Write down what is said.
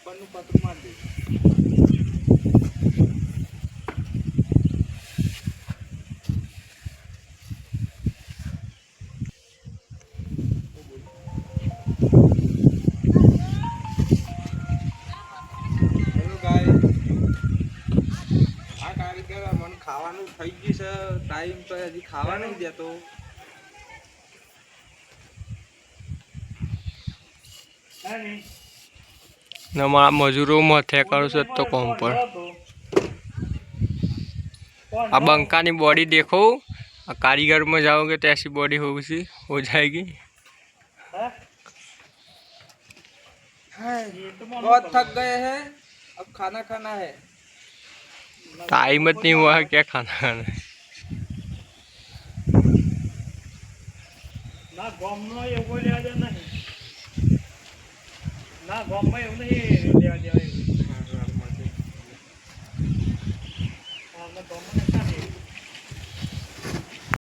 ऊपर पत्र मार दे ખાવાનું થઈ ગયું છે ટાઈમ તો હજી ખાવા નહીં દેતો हमारा मजूरों में थे करो से तो कम पर अब अंका की बॉडी देखो कारीगर में जाओगे तो ऐसी बॉडी हो जाएगी। बहुत थक गए हैं अब खाना खाना है। टाइम नहीं हुआ है क्या खाना खाना है। ना गाम में एवं ले आजा नहीं ना गाम में एवं नहीं ले आजा हाँ ना गाम में